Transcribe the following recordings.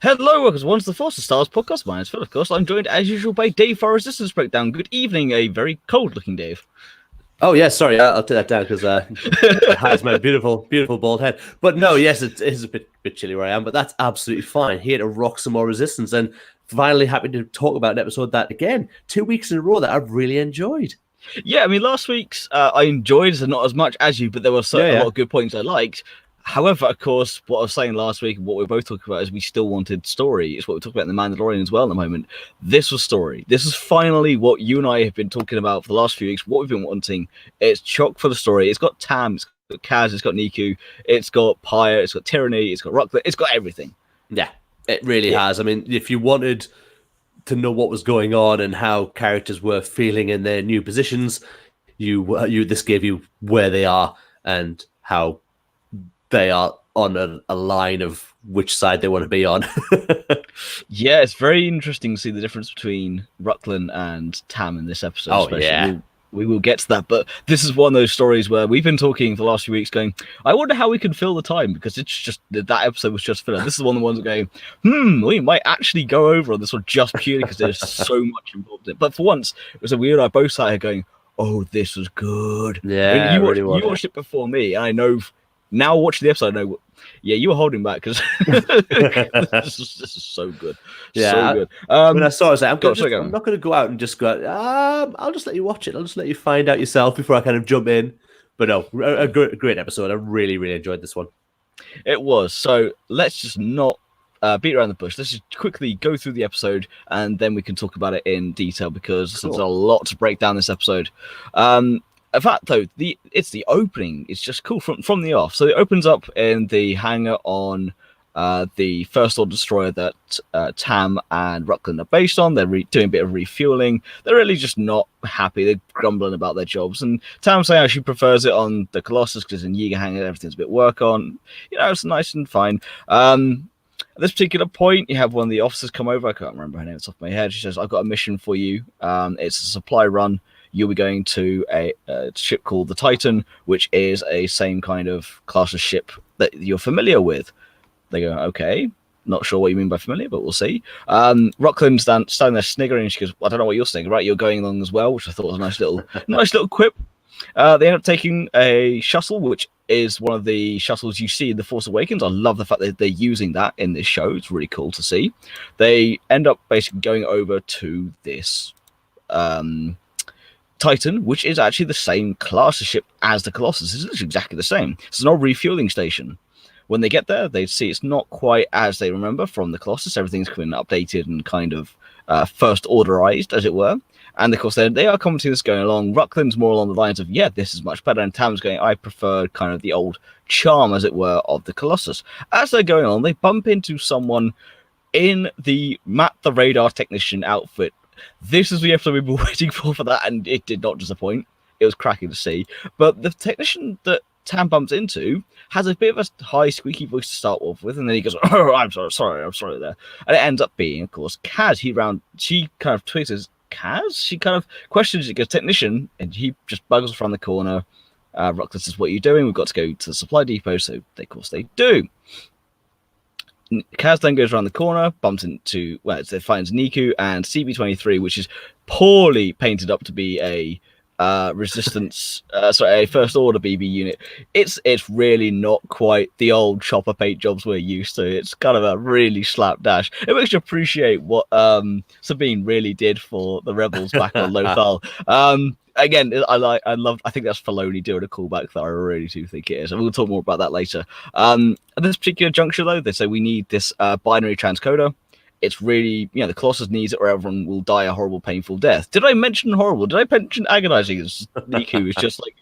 Hello, welcome to Once the Force, the Stars podcast. My name is Phill, of course. I'm joined as usual by Dave for our Resistance Breakdown. Good evening, a very cold-looking Dave. Oh yeah, sorry, I'll take that down because it hides my beautiful, beautiful bald head. But no, yes, it is a bit chilly where I am, but that's absolutely fine. Here to rock some more Resistance, and finally happy to talk about an episode that again 2 weeks in a row that I've really enjoyed. Yeah, I mean, last week's I enjoyed, so not as much as you, but there were a lot of good points I liked. However, of course, what I was saying last week, what we're both talking about is we still wanted story. It's what we're talking about in The Mandalorian as well at the moment. This was story. This is finally what you and I have been talking about for the last few weeks, what we've been wanting. It's chock for the story. It's got Tam, it's got Kaz, it's got Niku, it's got Pyre, it's got Tyranny, it's got Ruckler, it's got everything. Yeah, it really has. I mean, if you wanted to know what was going on and how characters were feeling in their new positions, this gave you where they are and how they are on a line of which side they want to be on. Yeah, it's very interesting to see the difference between Rucklan and Tam in this episode. Oh, yeah. We will get to that, but this is one of those stories where we've been talking for the last few weeks going, I wonder how we can fill the time, because it's just, that episode was just filler. This is one of the ones going, we might actually go over on this one just purely because there's so much involved in it. But for once, it was a weird, I both sat here going, oh, this was good. Yeah, you watched it before me, and I know... Now watching the episode, I know, yeah, you were holding back because this is so good. Yeah, so good. When I saw it, I was like, I'm not going to go out and just go, I'll just let you watch it. I'll just let you find out yourself before I kind of jump in. But no, a great episode. I really, really enjoyed this one. It was. So let's just not beat around the bush. Let's just quickly go through the episode and then we can talk about it in detail because there's a lot to break down this episode. In fact, though, it's the opening. It's just cool from the off. So it opens up in the hangar on the First Order destroyer that Tam and Rucklan are based on. They're doing a bit of refueling. They're really just not happy. They're grumbling about their jobs. And Tam's saying how she prefers it on the Colossus because in Yiga hangar everything's a bit work on. You know, it's nice and fine. At this particular point, you have one of the officers come over. I can't remember her name. It's off my head. She says, I've got a mission for you. It's a supply run. You'll be going to a ship called the Titan, which is a same kind of class of ship that you're familiar with. They go, okay, not sure what you mean by familiar, but we'll see. Rucklan's standing there sniggering, and she goes, I don't know what you're sniggering, right? You're going along as well, which I thought was a nice little quip. They end up taking a shuttle, which is one of the shuttles you see in The Force Awakens. I love the fact that they're using that in this show. It's really cool to see. They end up basically going over to this... Titan, which is actually the same class of ship as the Colossus. It's literally exactly the same. It's an old refueling station. When they get there, they see it's not quite as they remember from the Colossus. Everything's been updated and kind of first orderized, as it were. And of course, they are commenting this going along. Rucklan's more along the lines of, yeah, this is much better. And Tam's going, I prefer kind of the old charm, as it were, of the Colossus. As they're going on, they bump into someone in the Matt the Radar Technician outfit. This is the episode we've been waiting for that, and it did not disappoint. It was cracking to see. But the technician that Tam bumps into has a bit of a high, squeaky voice to start off with, and then he goes, oh, I'm sorry there. And it ends up being, of course, Kaz. She kind of twitters, Kaz? She kind of questions it, goes, technician, and he just buggles around the corner. Rucklan says, what are you doing? We've got to go to the supply depot, so of course they do. Kaz then goes around the corner, bumps into, it finds Niku and CB-23, which is poorly painted up to be a resistance, a First Order BB unit. It's really not quite the old chopper paint jobs we're used to. It's kind of a really slapdash. It makes you appreciate what Sabine really did for the rebels back on Lothal. Again, I think that's Filoni doing a callback that I really do think it is. And we'll talk more about that later. At this particular juncture, though, they say we need this binary transcoder. It's really, the Colossus needs it or everyone will die a horrible, painful death. Did I mention horrible? Did I mention agonizing? Niku is just like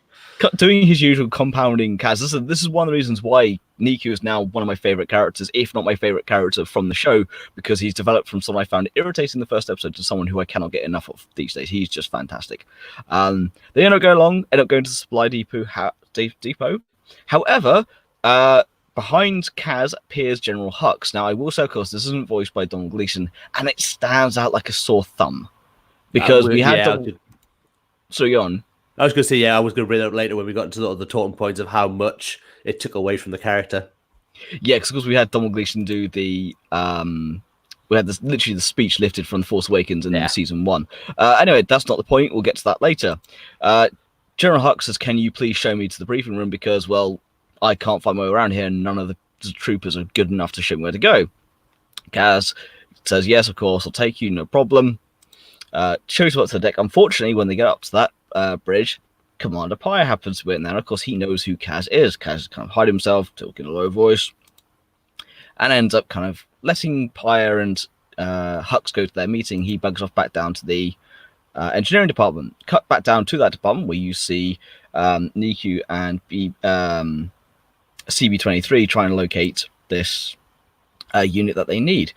doing his usual compounding Kaz. This is one of the reasons why Niku is now one of my favorite characters, if not my favorite character from the show, because he's developed from someone I found irritating in the first episode to someone who I cannot get enough of these days. He's just fantastic. They end up going to the supply depot. However, behind Kaz appears General Hux. Now, I will say, of course, this isn't voiced by Donald Gleason, and it stands out like a sore thumb because we had. So you're on. I was going to say, I was going to bring that up later when we got into the talking points of how much it took away from the character. Yeah, because we had Donald Gleason do the we had this literally the speech lifted from The Force Awakens in season 1. Anyway, that's not the point. We'll get to that later. General Hux says, "Can you please show me to the briefing room because, well, I can't find my way around here, and none of the troopers are good enough to show me where to go." Kaz says, "Yes, of course, I'll take you, no problem." Shows up to the deck. Unfortunately, when they get up to that bridge, Commander Pyre happens to be in there. Of course, he knows who Kaz is. Kaz kind of hide himself, talking in a low voice, and ends up kind of letting Pyre and Hux go to their meeting. He bugs off back down to the engineering department. Cut back down to that department where you see Niku and CB23 trying to locate this unit that they need.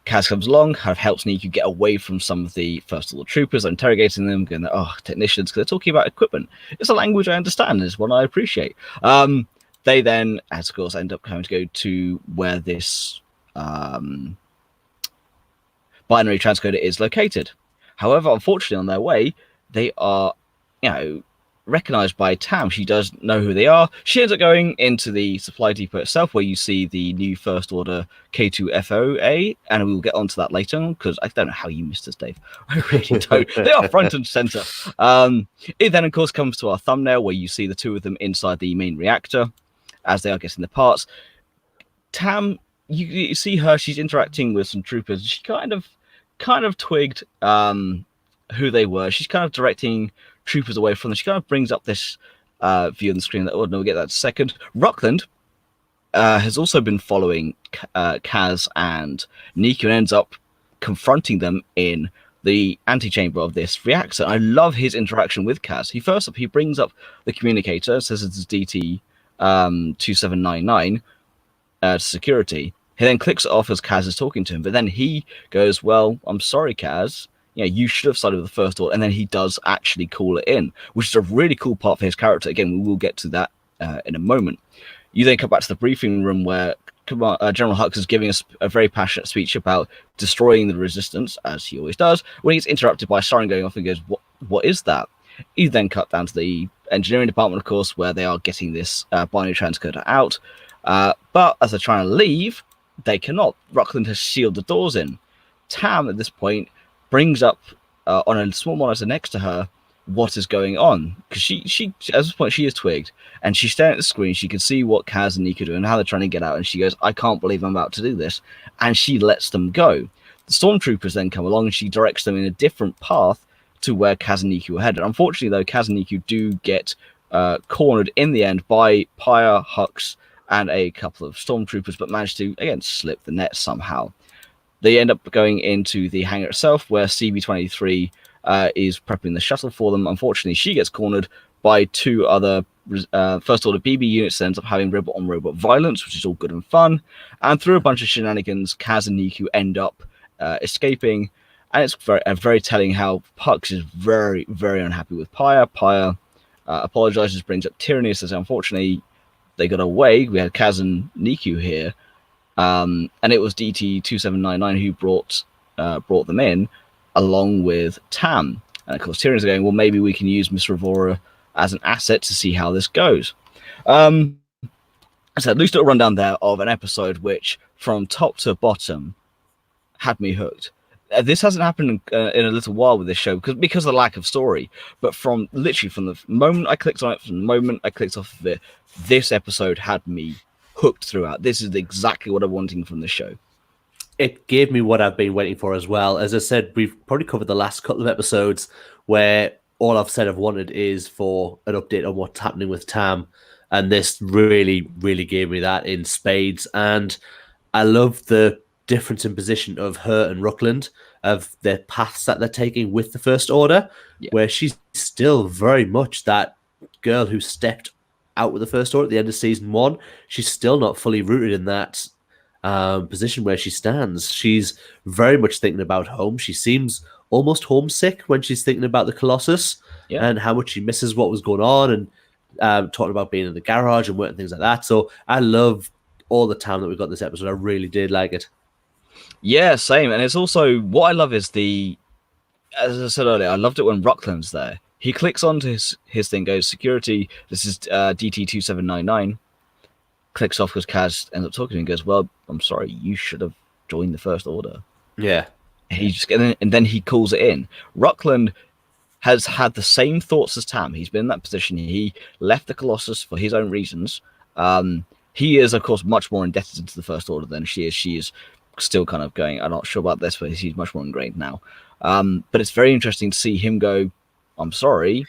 Kaz comes along, kind of helps Niku get away from some of the First Order troopers, interrogating them, going, "Oh, technicians," because they're talking about equipment. It's a language I understand, it's one I appreciate. They then, as of course, end up having to go to where this binary transcoder is located. However, unfortunately, on their way, they are, recognized by Tam. She does know who they are. She ends up going into the supply depot itself, where you see the new First Order K2FOA, and we'll get onto that later on, because I don't know how you missed this, Dave. I really don't. They are front and center. It then, of course, comes to our thumbnail, where you see the two of them inside the main reactor, as they are getting the parts. Tam, you see her, she's interacting with some troopers. She kind of twigged who they were. She's kind of directing troopers away from them. She kind of brings up this view on the screen. No, we'll get that in a second. Ruckland has also been following Kaz and Niku and ends up confronting them in the antechamber of this reactor. I love his interaction with Kaz. He brings up the communicator, says it's DT 2799 security. He then clicks it off as Kaz is talking to him, but then he goes, "Well, I'm sorry, Kaz. You should have sided with the First Order," and then he does actually call it in, which is a really cool part for his character. Again, we will get to that in a moment. You then come back to the briefing room where General Hux is giving us a very passionate speech about destroying the Resistance, as he always does, when he's interrupted by a siren going off and goes, What is that?" You then cut down to the engineering department, of course, where they are getting this binary transcoder out. But as they're trying to leave, they cannot. Ruckland has sealed the doors in. Tam, at this point, brings up on a small monitor next to her what is going on, because she at this point she is twigged, and she's staring at the screen. She can see what Kaz and Niku do and how they're trying to get out, and she goes, "I can't believe I'm about to do this," and she lets them go. The stormtroopers then come along and she directs them in a different path to where Kaz and Niku are headed. Unfortunately, though, Kaz and Niku do get cornered in the end by Pyre, Hux, and a couple of stormtroopers, but manage to again slip the net somehow. They end up going into the hangar itself, where CB23 is prepping the shuttle for them. Unfortunately, she gets cornered by two other First Order BB units, ends up having robot-on-robot violence, which is all good and fun. And through a bunch of shenanigans, Kaz and Niku end up escaping. And it's very telling how Hux is very, very unhappy with Pyre. Pyre apologizes, brings up tyranny, says unfortunately they got away. We had Kaz and Niku here. And it was DT2799 who brought them in, along with Tam. And of course, Tyrion's going, "Well, maybe we can use Miss Revora as an asset to see how this goes." So, loose little rundown there of an episode which, from top to bottom, had me hooked. This hasn't happened in a little while with this show because of the lack of story. But from the moment I clicked on it, from the moment I clicked off of it, this episode had me hooked throughout. This is exactly what I'm wanting from the show. It gave me what I've been waiting for as well. As I said, we've probably covered the last couple of episodes where all I've said I've wanted is for an update on what's happening with Tam. And this really, really gave me that in spades. And I love the difference in position of her and Ruckland, of their paths that they're taking with the First Order, where she's still very much that girl who stepped out with the First Order at the end of season 1. She's still not fully rooted in that position where she stands. She's very much thinking about home. She seems almost homesick when she's thinking about the Colossus and how much she misses what was going on, and talking about being in the garage and work and things like that. So I love all the time that we got in this episode. I really did like it. Yeah, same. And it's also, what I love is as I said earlier, I loved it when Ruckland's there. He clicks onto his thing, goes, "Security, this is DT2799. clicks off because Kaz ends up talking to him and goes, "Well, I'm sorry, you should have joined the First Order." Yeah. And then he calls it in. Ruckland has had the same thoughts as Tam. He's been in that position. He left the Colossus for his own reasons. He is, of course, much more indebted to the First Order than she is. She is still kind of going, I'm not sure about this, but he's much more ingrained now. But it's very interesting to see him go, I'm sorry,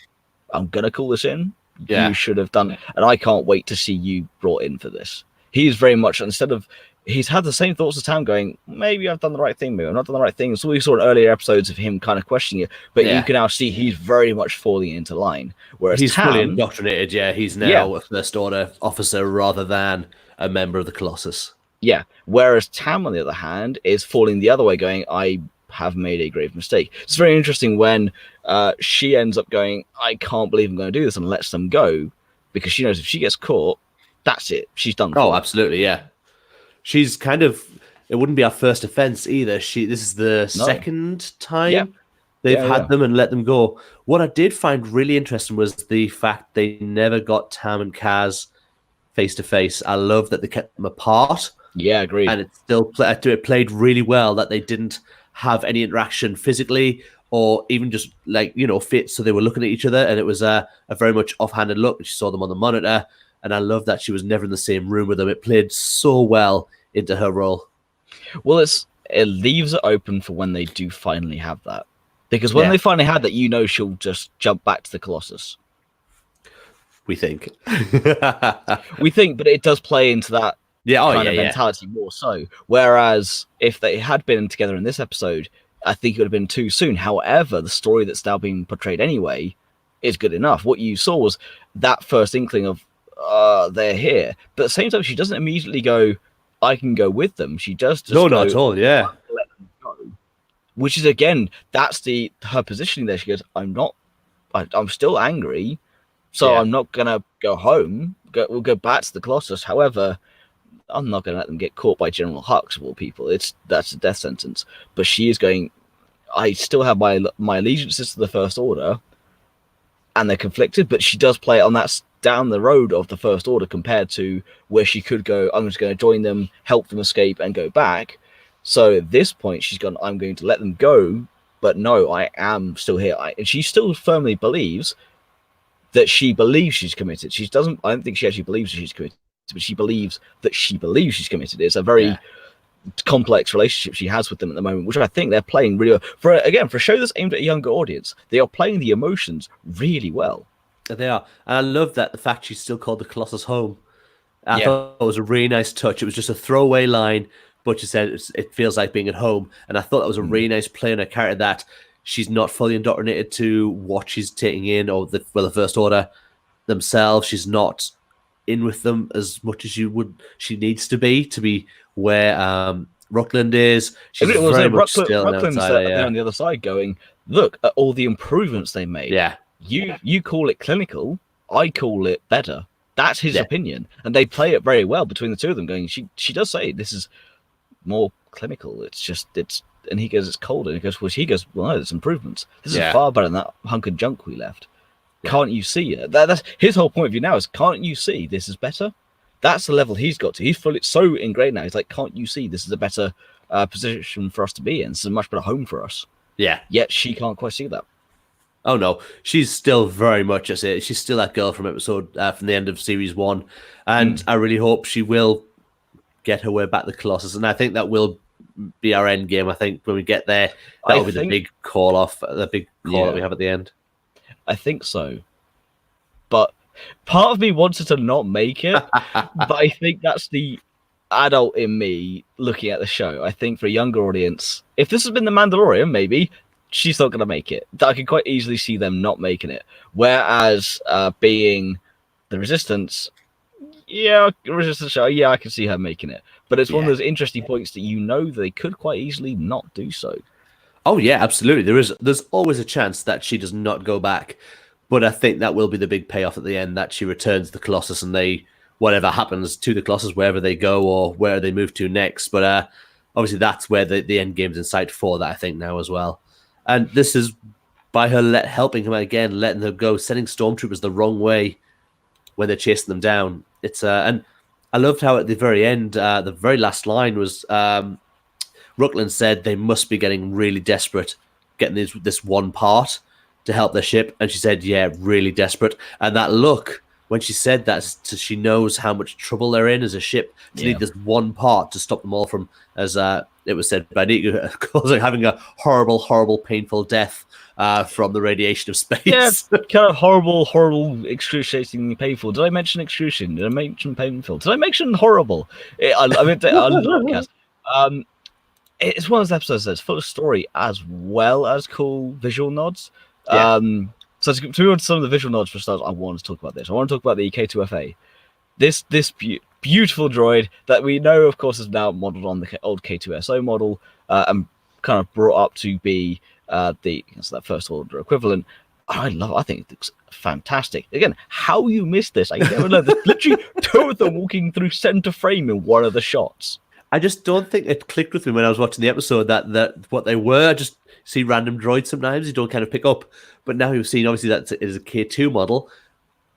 I'm going to call this in. Yeah. You should have done it. And I can't wait to see you brought in for this. He's very much, he's had the same thoughts as Tam going, maybe I've done the right thing, maybe I've not done the right thing. So we saw in earlier episodes of him kind of questioning it, but you can now see he's very much falling into line. Whereas he's Tam, fully indoctrinated, He's now a First Order officer rather than a member of the Colossus. Yeah. Whereas Tam, on the other hand, is falling the other way, going, I have made a grave mistake. It's very interesting when she ends up going, I can't believe I'm going to do this, and lets them go, because she knows if she gets caught, that's it. She's done. Oh, absolutely, yeah. She's kind of, it wouldn't be our first offense either. This is the second time they've had them and let them go. What I did find really interesting was the fact they never got Tam and Kaz face to face. I love that they kept them apart. Yeah, agreed. And it still it played really well that they didn't have any interaction physically or even just fit. So they were looking at each other, and it was a very much offhanded look. She saw them on the monitor. And I love that she was never in the same room with them. It played so well into her role. Well, it leaves it open for when they do finally have that. Because when they finally had that, she'll just jump back to the Colossus. We think. We think, but it does play into that kind of mentality more so. Whereas if they had been together in this episode, I think it would have been too soon. However, the story that's now being portrayed anyway is good enough. What you saw was that first inkling of, they're here, but at the same time she doesn't immediately go, I can go with them. She does just not at all. Let them go. Which is, again, that's her positioning there. She goes, I'm still angry, so I'm not gonna go home. We'll go back to the Colossus. However, I'm not gonna let them get caught by General Hux of all people. That's a death sentence. But she is going, I still have my allegiances to the First Order, and they're conflicted, but she does play it on that down the road of the First Order compared to where she could go, I'm just going to join them, help them escape, and go back. So at this point, she's gone, I'm going to let them go, but no, I am still here. And she still firmly believes that she believes she's committed. I don't think she actually believes she's committed, but she believes that she believes she's committed. It's a very complex relationship she has with them at the moment, which I think they're playing really well. For a show that's aimed at a younger audience, they are playing the emotions really well. They are. And I love that the fact she's still called the Colossus home. I thought it was a really nice touch. It was just a throwaway line, but she said it feels like being at home. And I thought that was a really nice play on her character, that she's not fully indoctrinated to what she's taking in, or the First Order themselves. She's not in with them as much as she needs to be where Ruckland is. She's very much still an outsider. They're on the other side going, look at all the improvements they made. Yeah. You call it clinical, I call it better. That's his opinion, and they play it very well between the two of them. Going, she does say this is more clinical. And he goes, it's colder. And he goes, well, no, there's improvements. This is far better than that hunk of junk we left. Yeah. Can't you see it? That's his whole point of view now. Is can't you see this is better? That's the level he's got to. He's fully so ingrained now. He's like, can't you see this is a better position for us to be in? This is a much better home for us. Yeah. Yet she can't quite see that. Oh no, she's still very much she's still that girl from from the end of series 1, and I really hope she will get her way back to Colossus, and I think that will be our end game. I think when we get there, that'll be the big call that we have at the end. I think so, but part of me wants her to not make it, but I think that's the adult in me looking at the show. I think for a younger audience, if this has been The Mandalorian, maybe she's not going to make it. I can quite easily see them not making it. Whereas being the Resistance, Resistance show, I can see her making it. But it's one of those interesting points that they could quite easily not do so. Oh yeah, absolutely. There's always a chance that she does not go back. But I think that will be the big payoff at the end, that she returns to the Colossus, and whatever happens to the Colossus, wherever they go or where they move to next. But obviously that's where the end game's in sight for that, I think, now as well. And this is by her helping him again, letting them go, sending stormtroopers the wrong way when they're chasing them down. It's and I loved how at the very end, the very last line was Rutland said they must be getting really desperate, getting this one part to help their ship. And she said, yeah, really desperate. And that look, when she said that, she knows how much trouble they're in as a ship to need this one part to stop them all from, as it was said by Nico, causing having a horrible, horrible, painful death from the radiation of space. Yeah, kind of horrible, excruciatingly painful. Did I mention excruciating? Did I mention painful? Did I mention horrible? I love the cast. It's one of those episodes that's full of story as well as cool visual nods. Yeah. So to move on to some of the visual nods for starters, I want to talk about this. I want to talk about the K2FA. This beautiful droid that we know, of course, is now modeled on the old K2SO model and kind of brought up to be that first order equivalent. I think it looks fantastic. Again, how you missed this, I never know. There's literally two of them walking through center frame in one of the shots. I just don't think it clicked with me when I was watching the episode that what they were. I just see random droids sometimes you don't kind of pick up. But now you've seen, obviously, that it is a K2 model.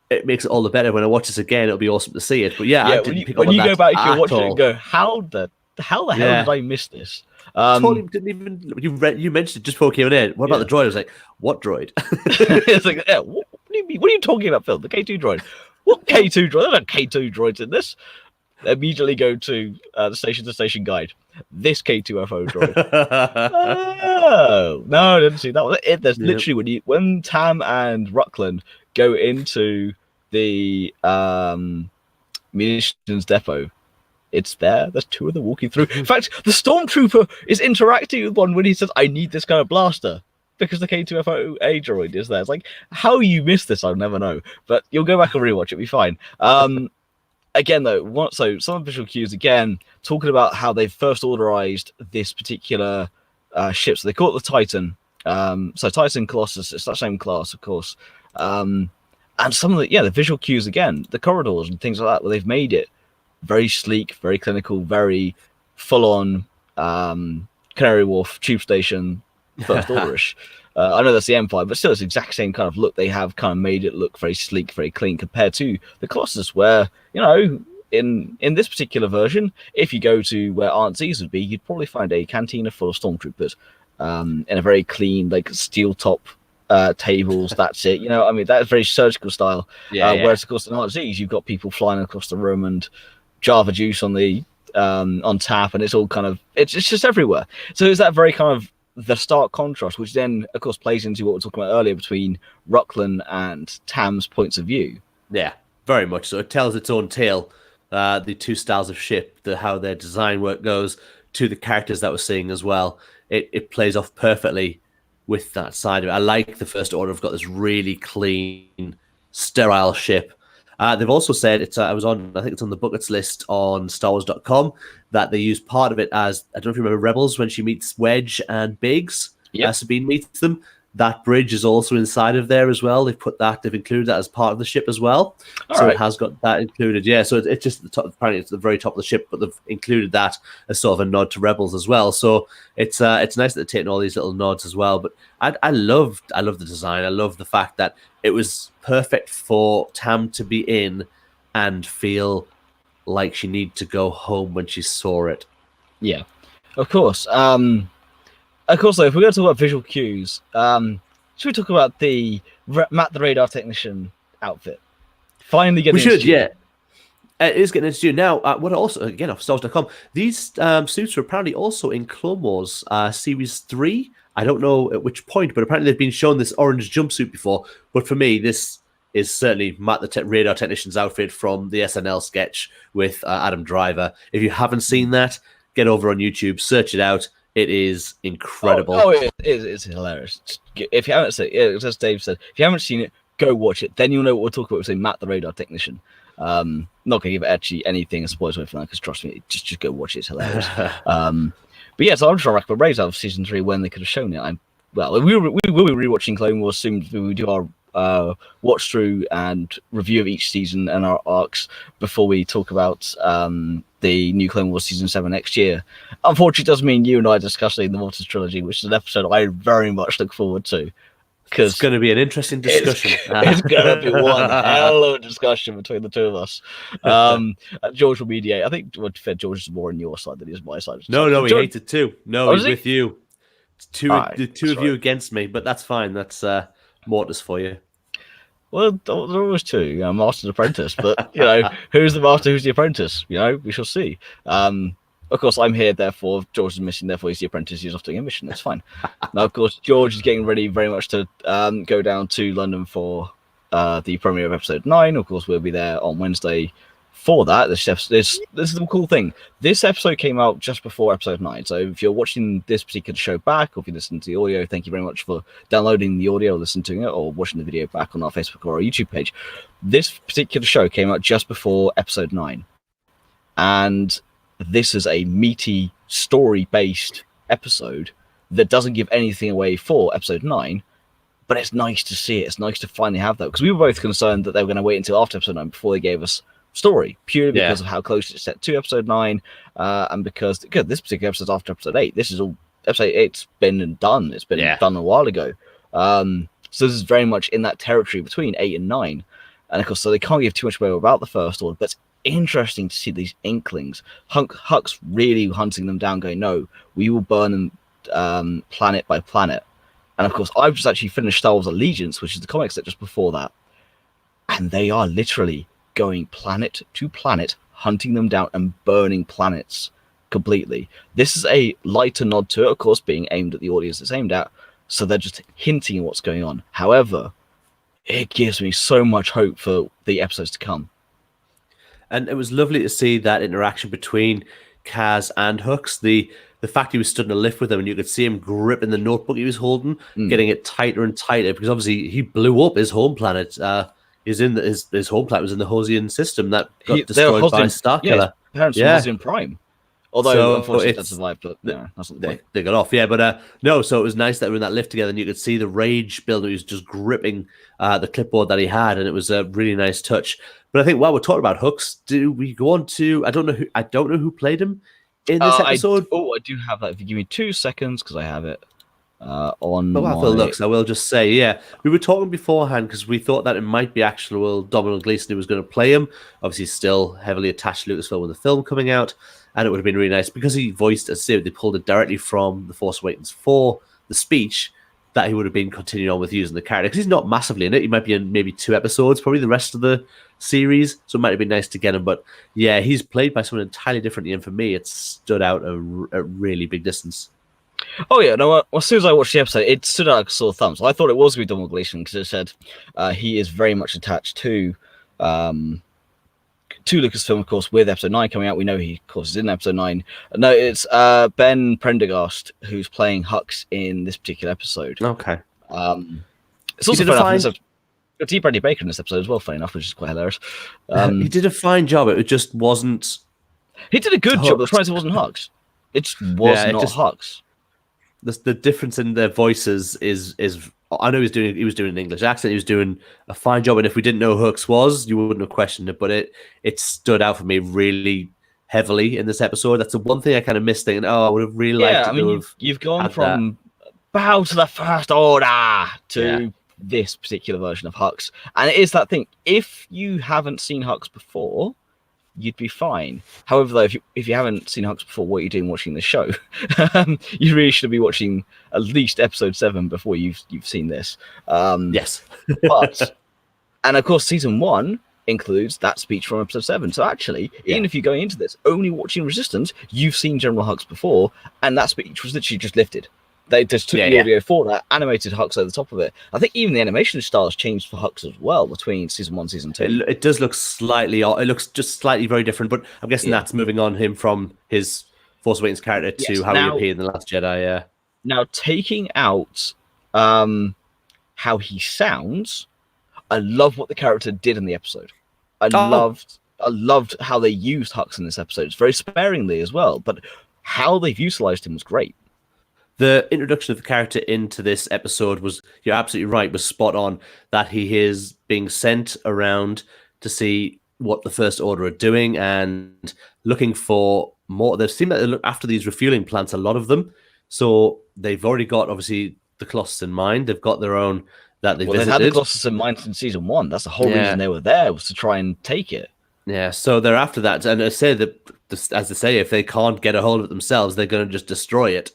It makes it all the better. When I watch this again, it'll be awesome to see it. But I didn't pick up on that. When you go back and watch it and go, how the hell did I miss this? Totally didn't even. You mentioned it just before we came in. What about the droid? I was like, what droid? It's like, what do you mean? What are you talking about, Phil? The K2 droid? What K2 droid? There are no K2 droids in this. Immediately go to the station guide. This K2FO droid. Oh, no, I didn't see that. There's literally when Tam and Ruckland go into the munitions depot, it's there. There's two of them walking through. In fact, the stormtrooper is interacting with one when he says, "I need this kind of blaster." Because the K2FO-A droid is there. It's like, how you missed this, I'll never know. But you'll go back and rewatch it, it'll be fine. Again, though, so some visual cues, again, talking about how they first orderized this particular ship. So they call it the Titan. So Titan, Colossus, it's that same class, of course. And some of the visual cues, again, the corridors and things like that, where they've made it very sleek, very clinical, very full-on Canary Wharf tube station first orderish. I know that's the Empire, but still it's the exact same kind of look. They have kind of made it look very sleek, very clean compared to the Colossus, where, in this particular version, if you go to where Aunt Z's would be, you'd probably find a cantina full of stormtroopers in a very clean, like, steel top tables. That's it. That's very surgical style. Whereas, of course, in Aunt Z's, you've got people flying across the room and Java juice on the on tap, and it's all kind of it's just everywhere. So it's that very kind of the stark contrast, which then, of course, plays into what we were talking about earlier between Ruckland and Tam's points of view. Yeah, very much so. It tells its own tale. The two styles of ship, how their design work goes to the characters that we're seeing as well. It plays off perfectly with that side of it. I like the First Order have got this really clean, sterile ship. They've also said I think it's on the buckets list on StarWars.com that they use part of it as, I don't know if you remember Rebels when she meets Wedge and Biggs. Sabine meets them. That bridge is also inside of there as well. They've included that as part of the ship as well. It has got that included. Yeah, so it's just apparently it's the very top of the ship, but they've included that as sort of a nod to Rebels as well. So it's nice that they're taking all these little nods as well. But I love the design. I love the fact that it was perfect for Tam to be in and feel like she needed to go home when she saw it. Yeah, of course. Of course, though, if we're going to talk about visual cues, should we talk about the Matt the Radar Technician outfit? Finally getting it is getting into now. What also, again, off Stars.com, these suits are apparently also in Clone Wars Series 3. I don't know at which point, but apparently they've been shown this orange jumpsuit before. But for me, this is certainly Matt the Radar Technician's outfit from the SNL sketch with Adam Driver. If you haven't seen that, get over on YouTube, search it out. It is incredible. It's hilarious. If you haven't seen it, as Dave said, if you haven't seen it, go watch it. Then you'll know what we're talking about. We're saying Matt the Radar Technician. Not going to give it actually anything a spoiler away from that, because trust me, just go watch it. It's hilarious. But yeah, so I'm trying to recommend Raise out of season 3 when they could have shown it. We will be rewatching Clone Wars soon. We do our watch through and review of each season and our arcs before we talk about the new Clone Wars season 7 next year. Unfortunately, it does mean you and I are discussing the Mortis trilogy, which is an episode I very much look forward to. It's going to be an interesting discussion. It's going to be one hell of a discussion between the two of us. George will mediate. I think George is more on your side than he is my side. No, he hates it too. No, he's he? with you. The two of you against me, but that's fine. That's Mortis for you. Well, there are always two, master and apprentice. But who's the master, who's the apprentice? We shall see. Of course, I'm here. Therefore, George is missing. Therefore, he's the apprentice. He's off doing a mission. That's fine. Now, of course, George is getting ready very much to go down to London for the premiere of episode 9. Of course, we'll be there on Wednesday for that. This is the cool thing. This episode came out just before episode 9. So if you're watching this particular show back, or if you listen to the audio, thank you very much for downloading the audio, or listening to it, or watching the video back on our Facebook or our YouTube page. This particular show came out just before episode 9. And this is a meaty, story-based episode that doesn't give anything away for episode 9, but it's nice to see it. It's nice to finally have that, because we were both concerned that they were going to wait until after episode 9 before they gave us story, purely because of how close it's set to episode 9, and because this particular episode's after episode 8. This is all episode 8's been done. It's been done a while ago. So this is very much in that territory between 8 and 9, and of course, so they can't give too much away about the First Order, but it's interesting to see these inklings. Huck's really hunting them down, going, no, we will burn them planet by planet. And of course, I've just actually finished Star Wars Allegiance, which is the comic set just before that, and they are literally going planet to planet, hunting them down and burning planets completely. This is a lighter nod to it, of course, being aimed at the audience it's aimed at, so they're just hinting at what's going on. However, it gives me so much hope for the episodes to come. And it was lovely to see that interaction between Kaz and Hux. The fact he was stood in a lift with him and you could see him gripping the notebook he was holding, getting it tighter and tighter, because obviously he blew up his home planet. His home planet was in the Hosian system that got destroyed by Starkiller. Parents from Hosian Prime. Although, unfortunately, that survived, but that's not the point. They got off, but no, so it was nice that we were in that lift together and you could see the rage building. He was just gripping the clipboard that he had, and it was a really nice touch. But I think while we're talking about Hux, do we go on to I don't know who played him in this episode. I do have that. If you give me 2 seconds, because I have it on. But after looks, I will just say, we were talking beforehand because we thought that it might be actual Domhnall Gleeson who was going to play him. Obviously, still heavily attached to Lucasfilm with the film coming out, and it would have been really nice because he voiced a Sid. They pulled it directly from The Force Awakens 4, the speech, that he would have been continuing on with using the character, because he's not massively in it. He might be in maybe 2 episodes, probably the rest of the series, so it might have been nice to get him. But yeah, he's played by someone entirely different, and for me, it stood out a really big distance. Oh yeah, no. As soon as I watched the episode, it stood out like a sore thumb. So I thought it was going to be Domhnall Gleeson, because it said he is very much attached to Lucasfilm, of course, with episode 9 coming out. We know he, of course, is in episode 9. No, it's Ben Prendergast who's playing Hux in this particular episode. Okay. It's also funny enough. T. Bradley Baker in this episode as well, funny enough, which is quite hilarious. He did a fine job. It just wasn't. He did a good job. The prize wasn't Hux. It was not Hux. The difference in their voices is I know he was doing an English accent. He was doing a fine job, and if we didn't know who Hux was, you wouldn't have questioned it. But it stood out for me really heavily in this episode. That's the one thing I kind of missed. Thinking, I would have really liked to. You've gone from bow to the First Order to this particular version of Hux, and it is that thing. If you haven't seen Hux before, you'd be fine. However, though, if you haven't seen Hux before, what are you doing watching this show? You really should be watching at least episode 7 before you've seen this. Yes, and of course, season 1 includes that speech from episode 7. So actually, even if you're going into this only watching Resistance, you've seen General Hux before, and that speech was literally just lifted. They just took the audio for that, animated Hux over the top of it. I think even the animation styles changed for Hux as well between season 1 and season 2. It does look slightly. It looks just slightly very different, but I'm guessing that's moving on him from his Force Awakens character to how he appeared in The Last Jedi. Yeah. Now, taking out how he sounds, I love what the character did in the episode. I loved how they used Hux in this episode. It's very sparingly as well, but how they've utilized him was great. The introduction of the character into this episode was, you're absolutely right, was spot on, that he is being sent around to see what the First Order are doing and looking for more. They seem like they look after these refueling plants, a lot of them. So they've already got, obviously, the Colossus in mind. They've got their own that they visited. They've had the Colossus in mind since season 1. That's the whole reason they were there, was to try and take it. Yeah, so they're after that. And I say that, as they say, if they can't get a hold of it themselves, they're going to just destroy it.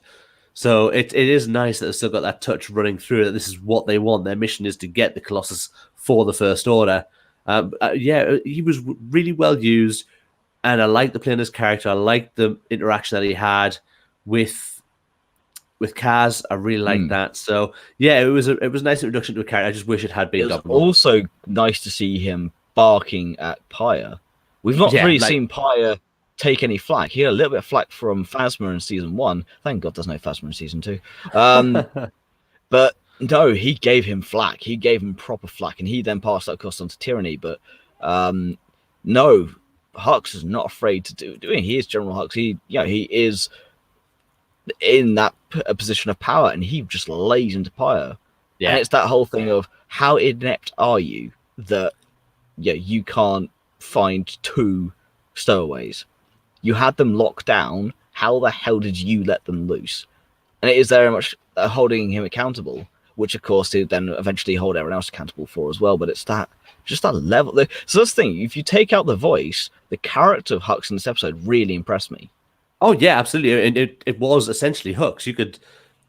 So it is nice that they've still got that touch running through, that this is what they want. Their mission is to get the Colossus for the First Order. He was really well used, and I liked the play on his character. I liked the interaction that he had with Kaz. I really liked that. So yeah, it was a nice introduction to a character. I just wish it had been. It was also nice to see him barking at Pyre. We've not really seen Pyre take any flack. He had a little bit of flack from Phasma in season 1. Thank God there's no Phasma in season 2. But no, he gave him flack. He gave him proper flack, and he then passed that across onto Tyranny. But no, Hux is not afraid to do it. He is General Hux. He is in that position of power, and he just lays into Pyre. Yeah, and it's that whole thing of how inept are you that you can't find 2 stowaways. You had them locked down. How the hell did you let them loose? And it is very much holding him accountable, which of course he then eventually hold everyone else accountable for as well. But it's that level. So that's the thing. If you take out the voice, the character of Hux in this episode really impressed me. Oh yeah, absolutely. And it was essentially Hux. You could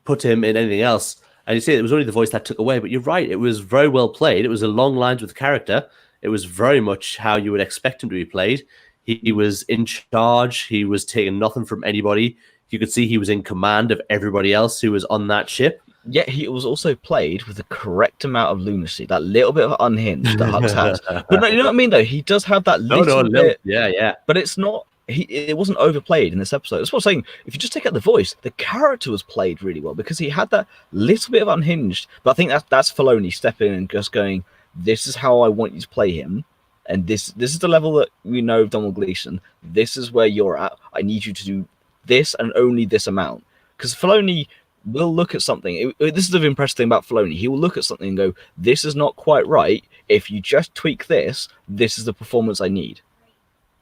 put him in anything else, and you see it was only the voice that took away. But you're right. It was very well played. It was along lines with the character. It was very much how you would expect him to be played. He was in charge. He was taking nothing from anybody. You could see he was in command of everybody else who was on that ship. Yet he was also played with the correct amount of lunacy, that little bit of unhinged that Hux has. But no, you know what I mean, though? He does have that little bit. Yeah. But it's not. It wasn't overplayed in this episode. That's what I'm saying. If you just take out the voice, the character was played really well because he had that little bit of unhinged. But I think that's Filoni stepping in and just going, this is how I want you to play him. And this is the level that we know of Donald Gleason. This is where you're at. I need you to do this and only this amount. Because Filoni will look at something. This is the impressive thing about Filoni. He will look at something and go, this is not quite right. If you just tweak this, this is the performance I need.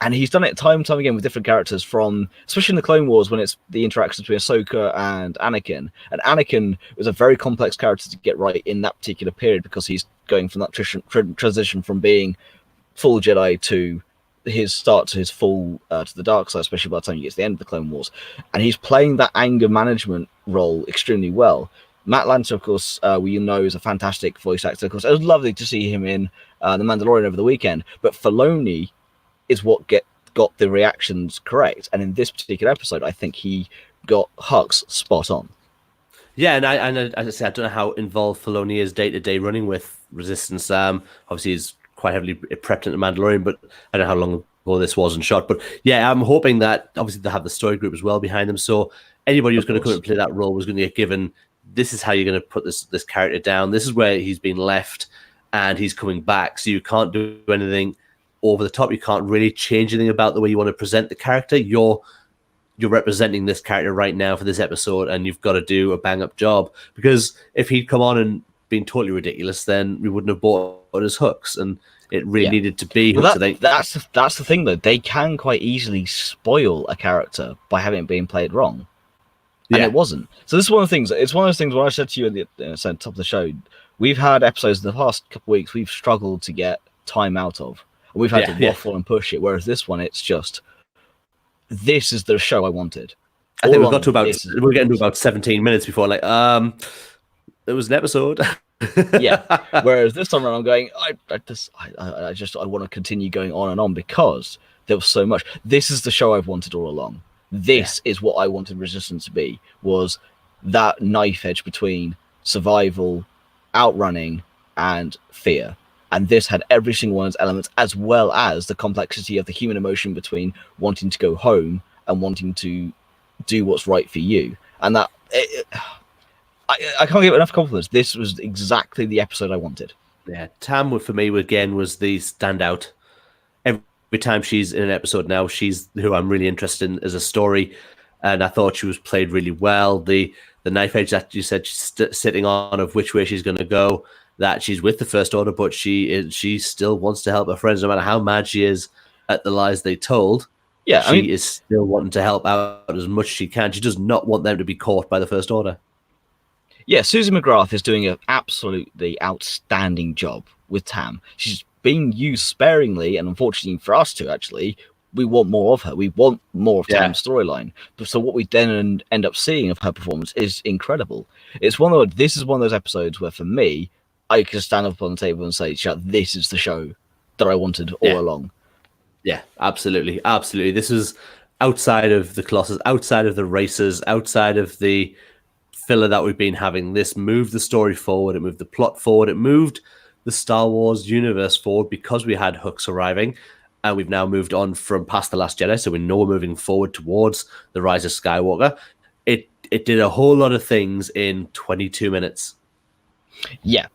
And he's done it time and time again with different characters, from especially in the Clone Wars when it's the interactions between Ahsoka and Anakin. And Anakin was a very complex character to get right in that particular period because he's going from that transition from being full Jedi to his start to his full to the dark side, especially by the time you get to the end of the Clone Wars. And he's playing that anger management role extremely well. Matt Lanter, of course, we know is a fantastic voice actor. Of course, it was lovely to see him in The Mandalorian over the weekend. But Filoni is what got the reactions correct. And in this particular episode, I think he got Hux spot on. Yeah, and as I say, I don't know how involved Filoni is day-to-day running with Resistance. Obviously, he's quite heavily prepped into Mandalorian, but I don't know how long ago this was and shot. But yeah, I'm hoping that obviously they have the story group as well behind them. So anybody who's going to come and play that role was going to get given, this is how you're going to put this character down. This is where he's been left and he's coming back. So you can't do anything over the top. You can't really change anything about the way you want to present the character. You're representing this character right now for this episode, and you've got to do a bang-up job. Because if he'd come on and been totally ridiculous, then we wouldn't have bought his Hux, and it really needed to be. Well, that's the thing, though. They can quite easily spoil a character by having it being played wrong, and it wasn't. So this is one of the things. It's one of those things where I said to you at the top of the show, we've had episodes in the past couple of weeks we've struggled to get time out of. We've had to waffle and push it, whereas this one, it's just, this is the show I wanted. I think we're getting to about 17 minutes before, like, there was an episode. Whereas this time around, I'm going, I want to continue going on and on because there was so much. This is the show I've wanted all along. This is what I wanted Resistance to be, was that knife edge between survival, outrunning, and fear. And this had every single one of its elements, as well as the complexity of the human emotion between wanting to go home and wanting to do what's right for you. And that I can't give enough compliments. This was exactly the episode I wanted. Yeah, Tam for me again was the standout. Every time she's in an episode now, she's who I'm really interested in as a story, and I thought she was played really well. The knife edge that you said she's sitting on, of which way she's going to go. That she's with the First Order, but she still wants to help her friends, no matter how mad she is at the lies they told. Yeah, she is still wanting to help out as much as she can. She does not want them to be caught by the First Order. Yeah, Susie McGrath is doing an absolutely outstanding job with Tam. She's being used sparingly, and unfortunately for us too, actually, we want more of her. We want more of Tam's storyline. So what we then end up seeing of her performance is incredible. It's this is one of those episodes where, for me, I can stand up on the table and say, this is the show that I wanted all along. Yeah, absolutely. Absolutely. This is outside of the Colossus, outside of the races, outside of the filler that we've been having. This moved the story forward. It moved the plot forward. It moved the Star Wars universe forward because we had Hux arriving. And we've now moved on from past The Last Jedi. So we know we're moving forward towards The Rise of Skywalker. It did a whole lot of things in 22 minutes. Yeah.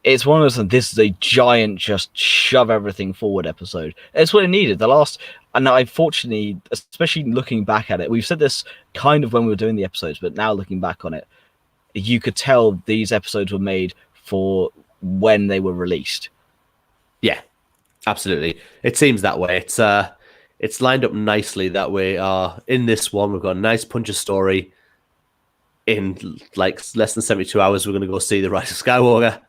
It's one of those, this is a giant, just shove everything forward episode. It's what it needed. And unfortunately, especially looking back at it, we've said this kind of when we were doing the episodes, but now looking back on it, you could tell these episodes were made for when they were released. Yeah, absolutely. It seems that way. It's lined up nicely that we are in this one. We've got a nice punch of story. In like less than 72 hours, we're going to go see The Rise of Skywalker.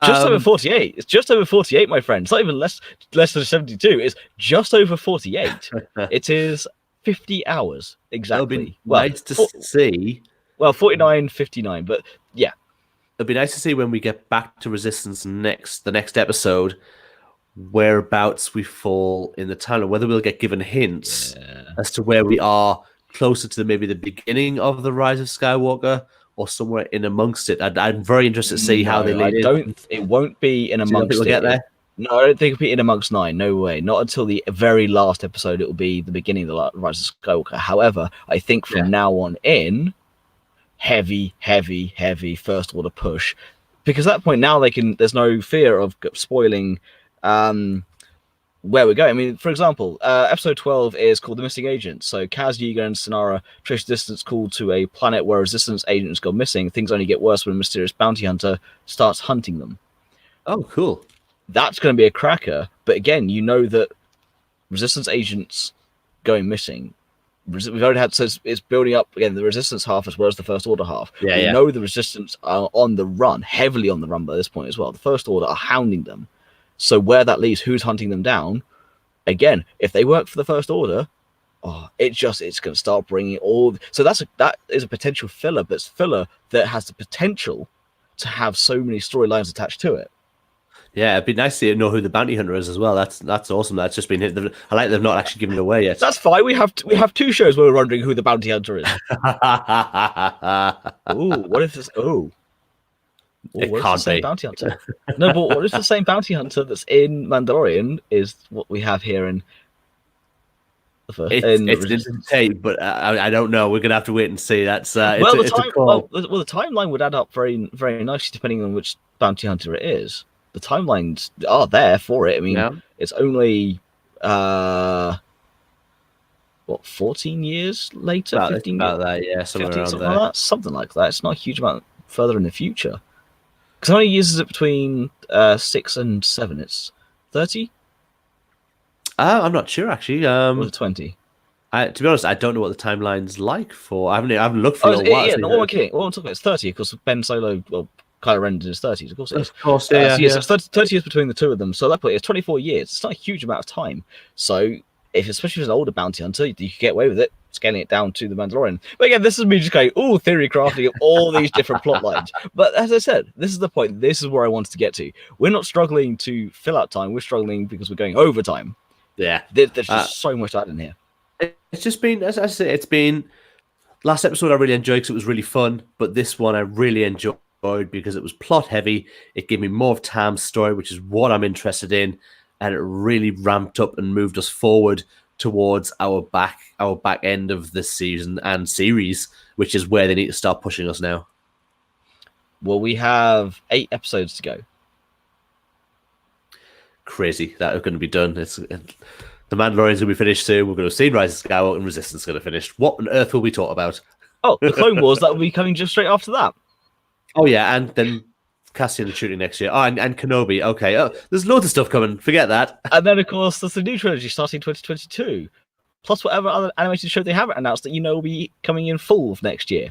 Just over 48. It's just over 48, my friend. It's not even less than 72. It's just over 48. It is 50 hours exactly. It'll be nice to see. Well, 49, 59, but yeah. It'll be nice to see when we get back to Resistance the next episode, whereabouts we fall in the timeline, whether we'll get given hints as to where we are closer to maybe the beginning of The Rise of Skywalker or somewhere in amongst it. I'm very interested to see how they lead it. It won't be in amongst it. We'll get there? No, I don't think it'll be in amongst 9. No way. Not until the very last episode. It will be the beginning of The Rise of Skywalker. However, I think from now on in, heavy First Order push. Because at that point now there's no fear of spoiling where we're going. I mean, for example, episode 12 is called The Missing Agent. So Kaz, Yiga, and Sonara trace distance call to a planet where a resistance agent has gone missing. Things only get worse when a mysterious bounty hunter starts hunting them. Oh, cool. That's going to be a cracker. But again, you know that resistance agents going missing. We've already had, so it's building up again the resistance half as well as the First Order half. We know the resistance are on the run, heavily on the run by this point as well. The First Order are hounding them. So where that leaves, who's hunting them down? Again, if they work for the First Order, it's going to start bringing all. So that is a potential filler, but it's filler that has the potential to have so many storylines attached to it. Yeah, it'd be nice to know who the bounty hunter is as well. That's awesome. That's just been hit. I like they've not actually given it away yet. That's fine. We have 2 shows where we're wondering who the bounty hunter is. What if this? It can't be bounty hunter. No, but what if the same bounty hunter that's in Mandalorian is what we have here in the first? It's in tape, but I don't know. We're gonna have to wait and see. That's the timeline would add up very, very nicely depending on which bounty hunter it is. The timelines are there for it. I mean, it's only 14 years later, 15 about that, yeah, something like that. It's not a huge amount further in the future. Because how many years is it between 6 and 7? It's 30? I'm not sure, actually. Or 20? To be honest, I don't know what the timeline's like for. I haven't looked for a while. Yeah, no, what am I kidding? What I'm talking about is 30, because Ben Solo, Kylo Ren in his 30s, of course it is. Of course, yeah. It's 30 years between the two of them, so at that point, it's 24 years. It's not a huge amount of time. So, especially if it's an older bounty hunter, you could get away with it, scaling it down to the Mandalorian. But again, this is me just going, theory crafting of all these different plot lines. But as I said, this is the point. This is where I wanted to get to. We're not struggling to fill out time. We're struggling because we're going overtime. Yeah. There's just so much to add in here. It's just been, as I say, it's been... Last episode I really enjoyed because it was really fun, but this one I really enjoyed because it was plot heavy. It gave me more of Tam's story, which is what I'm interested in, and it really ramped up and moved us forward towards our back end of this season and series, which is where they need to start pushing us now. Well, we have 8 episodes to go. Crazy that are going to be done. The Mandalorian's going to be finished soon. We're going to see Rise of Skywalker and Resistance going to finish. What on earth will we talk about? Oh, the Clone Wars, that will be coming just straight after that. Oh, yeah, and then Cassian shooting next year. Oh, and Kenobi. Okay, there's loads of stuff coming. Forget that. And then, of course, there's the new trilogy starting 2022. Plus whatever other animated show they haven't announced that will be coming in full of next year.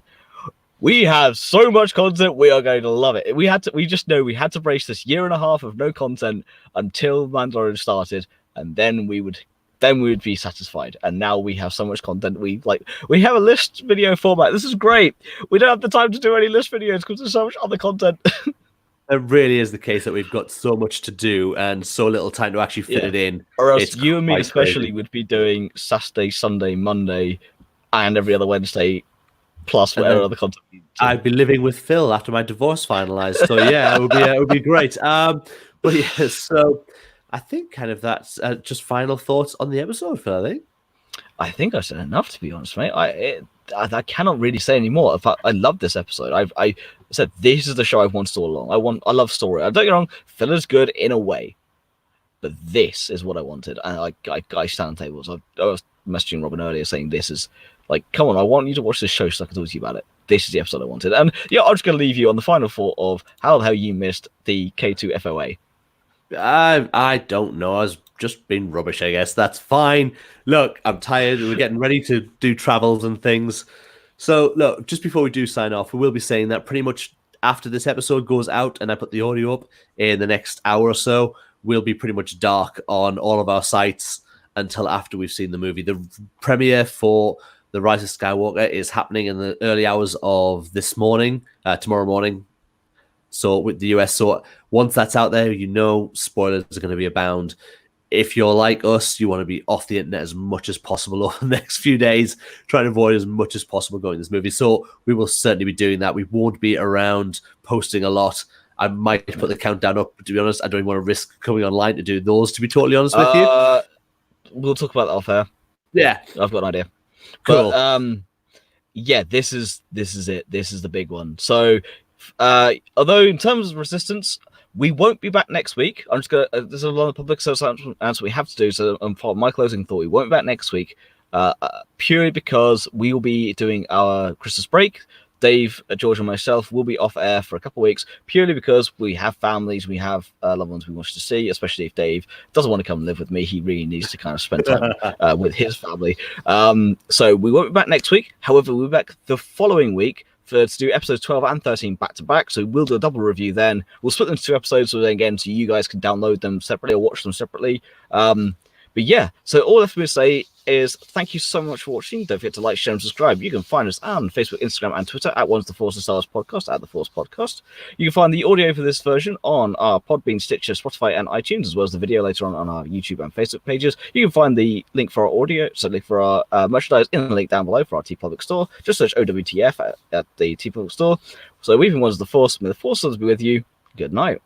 We have so much content. We are going to love it. We just know we had to brace this year and a half of no content until Mandalorian started, and then we would be satisfied. And now we have so much content. We have a list video format. This is great. We don't have the time to do any list videos because there's so much other content. It really is the case that we've got so much to do and so little time to actually fit it in. Or else you and me especially would be doing Saturday, Sunday, Monday, and every other Wednesday, plus whatever other content. I'd be living with Phill after my divorce finalized. So yeah, it would be great. But yeah, so I think kind of that's just final thoughts on the episode, Phill. I think I said enough, to be honest, mate. I cannot really say any more. I love this episode. I said this is the show I've wanted all along. I love story. Don't get me wrong, Phill is good in a way, but this is what I wanted, and I stand on tables. I was messaging Robin earlier saying this is like, come on, I want you to watch this show so I can talk to you about it. This is the episode I wanted, and yeah, I'm just gonna leave you on the final thought of how the hell you missed the K2 FOA. I don't know. I was just being rubbish, I guess. That's fine. Look, I'm tired. We're getting ready to do travels and things. So, look, just before we do sign off, we will be saying that pretty much after this episode goes out and I put the audio up in the next hour or so, we'll be pretty much dark on all of our sites until after we've seen the movie. The premiere for The Rise of Skywalker is happening in the early hours of this morning, tomorrow morning. So with the US, so once that's out there, spoilers are going to be abound. If you're like us, you want to be off the internet as much as possible over the next few days, trying to avoid as much as possible going to this movie. So we will certainly be doing that. We won't be around posting a lot. I might put the countdown up, but to be honest, I don't even want to risk coming online to do those, to be totally honest with you. We'll talk about that off air. Yeah. I've got an idea. Cool. But, yeah, this is it. This is the big one. So, although in terms of Resistance, we won't be back next week. I'm just gonna. There's a lot of public service announcements we have to do. So, for my closing thought, we won't be back next week, purely because we will be doing our Christmas break. Dave, George, and myself will be off air for a couple of weeks, purely because we have families, we have loved ones we want to see. Especially if Dave doesn't want to come live with me, he really needs to kind of spend time with his family. So we won't be back next week. However, we'll be back the following week to do episodes 12 and 13 back to back. So we'll do a double review then. We'll split them into 2 episodes, so then again, so you guys can download them separately or watch them separately. But yeah, so all I have to say is thank you so much for watching. Don't forget to like, share, and subscribe. You can find us on Facebook, Instagram, and Twitter at One's the Force and Stars Podcast, at the Force Podcast. You can find the audio for this version on our Podbean, Stitcher, Spotify, and iTunes, as well as the video later on our YouTube and Facebook pages. You can find the link for our audio, so link for our merchandise in the link down below for our TeePublic store. Just search OWTF at the TeePublic store. So we've been One's the Force. May the Force be with you. Good night.